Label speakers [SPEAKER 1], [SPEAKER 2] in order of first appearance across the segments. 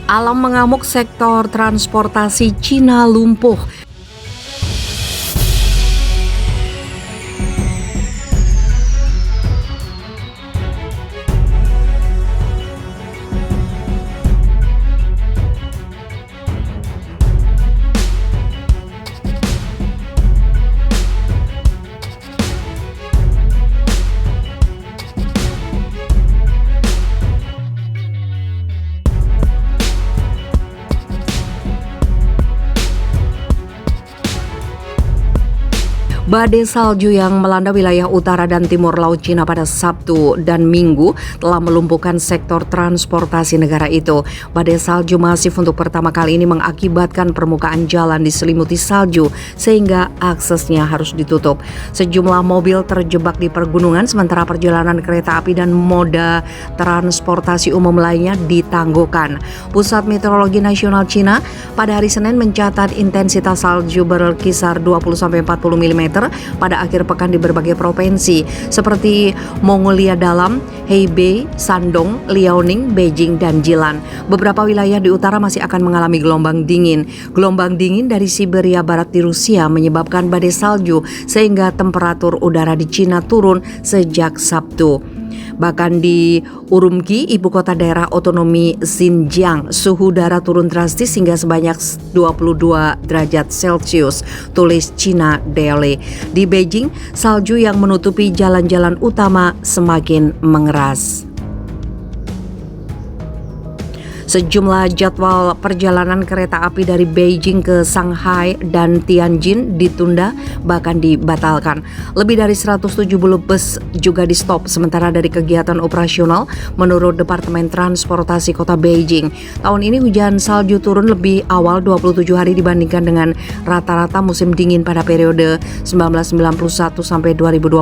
[SPEAKER 1] Alam mengamuk, sektor transportasi Cina lumpuh. Badai salju yang melanda wilayah utara dan timur laut Cina pada Sabtu dan Minggu telah melumpuhkan sektor transportasi negara itu. Badai salju masif untuk pertama kali ini mengakibatkan permukaan jalan diselimuti salju sehingga aksesnya harus ditutup. Sejumlah mobil terjebak di pergunungan sementara perjalanan kereta api dan moda transportasi umum lainnya ditangguhkan. Pusat Meteorologi Nasional Cina pada hari Senin mencatat intensitas salju berkisar 20-40 mm pada akhir pekan di berbagai provinsi seperti Mongolia Dalam, Hebei, Shandong, Liaoning, Beijing, dan Jilan. Beberapa wilayah di utara masih akan mengalami gelombang dingin. Gelombang dingin dari Siberia Barat di Rusia menyebabkan badai salju sehingga temperatur udara di Cina turun sejak Sabtu. Bahkan di Urumqi, ibu kota daerah otonomi Xinjiang, suhu udara turun drastis hingga sebanyak 22 derajat Celcius, tulis China Daily. Di Beijing, salju yang menutupi jalan-jalan utama semakin mengeras. Sejumlah jadwal perjalanan kereta api dari Beijing ke Shanghai dan Tianjin ditunda bahkan dibatalkan. Lebih dari 170 bus juga di-stop sementara dari kegiatan operasional menurut Departemen Transportasi Kota Beijing. Tahun ini hujan salju turun lebih awal 27 hari dibandingkan dengan rata-rata musim dingin pada periode 1991 sampai 2020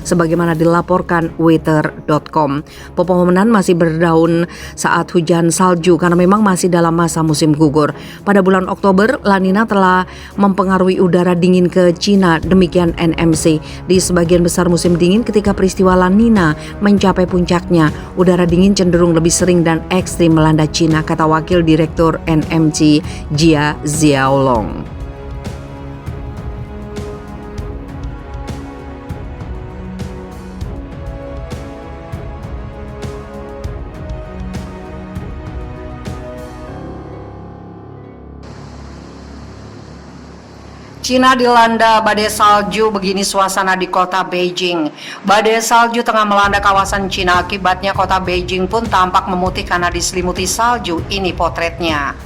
[SPEAKER 1] sebagaimana dilaporkan weather.com. Pepohonan masih berdaun saat hujan salju karena memang masih dalam masa musim gugur. Pada bulan Oktober, La Nina telah mempengaruhi udara dingin ke Cina, demikian NMC. Di sebagian besar musim dingin ketika peristiwa La Nina mencapai puncaknya, udara dingin cenderung lebih sering dan ekstrim melanda Cina, kata Wakil Direktur NMC Jia Xiaolong. Cina dilanda badai salju, begini suasana di kota Beijing. Badai salju tengah melanda kawasan Cina, akibatnya kota Beijing pun tampak memutih karena diselimuti salju. Ini potretnya.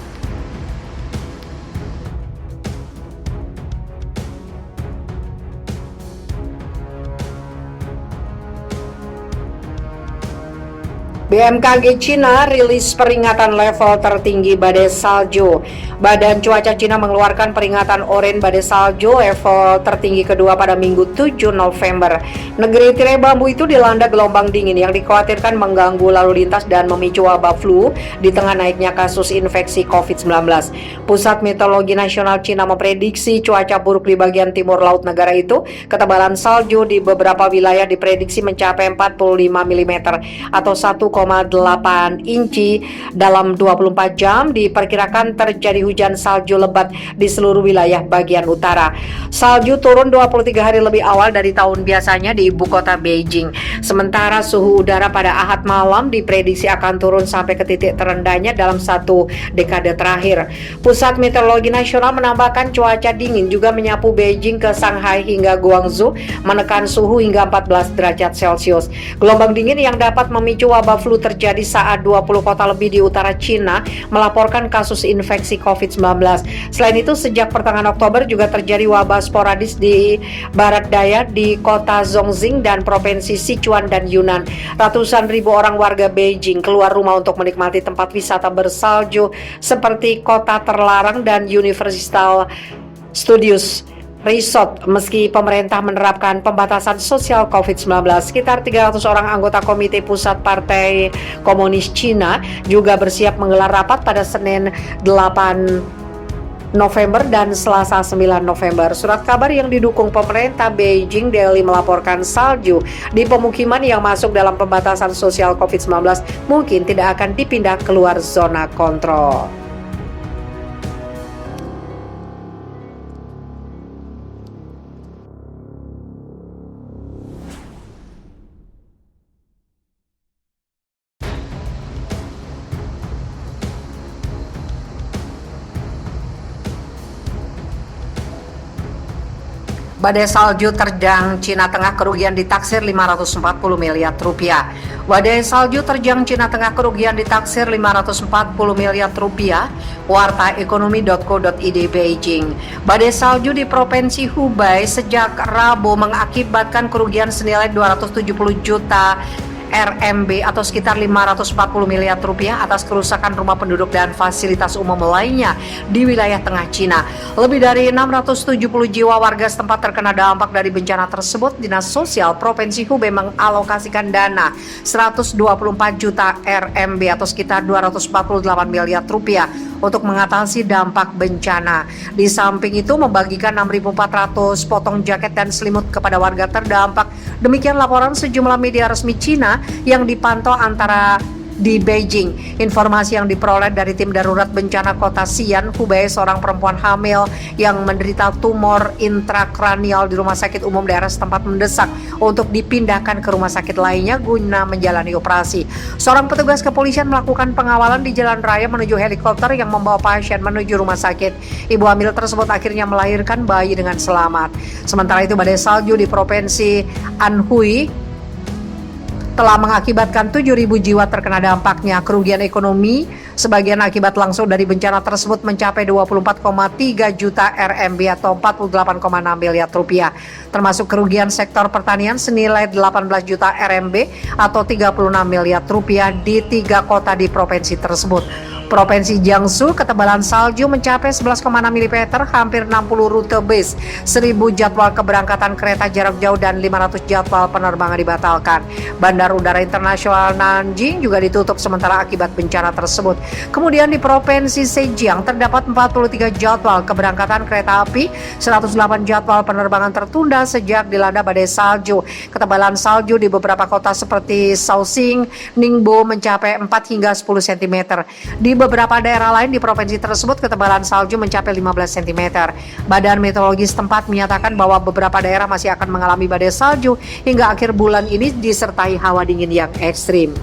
[SPEAKER 1] BMKG Cina rilis peringatan level tertinggi badai salju. Badan Cuaca Cina mengeluarkan peringatan oranye badai salju level tertinggi kedua pada Minggu 7 November. Negeri tirai bambu itu dilanda gelombang dingin yang dikhawatirkan mengganggu lalu lintas dan memicu wabah flu di tengah naiknya kasus infeksi COVID-19. Pusat Meteorologi Nasional Cina memprediksi cuaca buruk di bagian timur laut negara itu. Ketebalan salju di beberapa wilayah diprediksi mencapai 45 mm atau 1,8 inci dalam 24 jam. Diperkirakan terjadi hujan salju lebat di seluruh wilayah bagian utara. Salju turun 23 hari lebih awal dari tahun biasanya di ibu kota Beijing. Sementara suhu udara pada Ahad malam diprediksi akan turun sampai ke titik terendahnya dalam satu dekade terakhir. Pusat Meteorologi Nasional menambahkan cuaca dingin juga menyapu Beijing ke Shanghai hingga Guangzhou, menekan suhu hingga 14 derajat Celcius. Gelombang dingin yang dapat memicu wabah flu terjadi saat 20 kota lebih di utara Cina melaporkan kasus infeksi COVID-19. Selain itu, sejak pertengahan Oktober juga terjadi wabah sporadis di barat daya di kota Zhongzheng dan provinsi Sichuan dan Yunnan. Ratusan ribu orang warga Beijing keluar rumah untuk menikmati tempat wisata bersalju seperti kota terlarang dan Universal Studios Resort. Meski pemerintah menerapkan pembatasan sosial COVID-19, sekitar 300 orang anggota Komite Pusat Partai Komunis Cina juga bersiap menggelar rapat pada Senin 8 November dan Selasa 9 November. Surat kabar yang didukung pemerintah Beijing Daily melaporkan salju di pemukiman yang masuk dalam pembatasan sosial COVID-19 mungkin tidak akan dipindah keluar zona kontrol. Badai salju terjang Cina Tengah kerugian ditaksir 540 miliar rupiah. Badai salju terjang Cina Tengah kerugian ditaksir 540 miliar rupiah. Warta ekonomi.co.id Beijing. Badai salju di Provinsi Hubei sejak Rabu mengakibatkan kerugian senilai 270 juta RMB atau sekitar 540 miliar rupiah atas kerusakan rumah penduduk dan fasilitas umum lainnya di wilayah tengah Cina. Lebih dari 670 jiwa warga setempat terkena dampak dari bencana tersebut. Dinas Sosial Provinsi Hubei mengalokasikan dana 124 juta RMB atau sekitar 248 miliar rupiah untuk mengatasi dampak bencana. Di samping itu membagikan 6.400 potong jaket dan selimut kepada warga terdampak. Demikian laporan sejumlah media resmi Cina yang dipantau antara di Beijing. Informasi yang diperoleh dari tim darurat bencana kota Xi'an, Hubei, seorang perempuan hamil yang menderita tumor intrakranial di rumah sakit umum daerah setempat mendesak untuk dipindahkan ke rumah sakit lainnya guna menjalani operasi. Seorang petugas kepolisian melakukan pengawalan di jalan raya menuju helikopter yang membawa pasien menuju rumah sakit. Ibu hamil tersebut akhirnya melahirkan bayi dengan selamat. Sementara itu, badai salju di Provinsi Anhui telah mengakibatkan 7.000 jiwa terkena dampaknya. Kerugian ekonomi sebagian akibat langsung dari bencana tersebut mencapai 24,3 juta RMB atau 48,6 miliar rupiah, termasuk kerugian sektor pertanian senilai 18 juta RMB atau 36 miliar rupiah di 3 kota di provinsi tersebut. Provinsi Jiangsu, ketebalan salju mencapai 11,6 mm, hampir 60 rute bis, 1.000 jadwal keberangkatan kereta jarak jauh dan 500 jadwal penerbangan dibatalkan. Bandar Udara Internasional Nanjing juga ditutup sementara akibat bencana tersebut. Kemudian di Provinsi Zhejiang terdapat 43 jadwal keberangkatan kereta api, 108 jadwal penerbangan tertunda sejak dilanda badai salju. Ketebalan salju di beberapa kota seperti Shaoxing, Ningbo mencapai 4 hingga 10 cm. Di beberapa daerah lain di provinsi tersebut ketebalan salju mencapai 15 cm. Badan Meteorologi setempat menyatakan bahwa beberapa daerah masih akan mengalami badai salju hingga akhir bulan ini disertai hawa dingin yang ekstrim.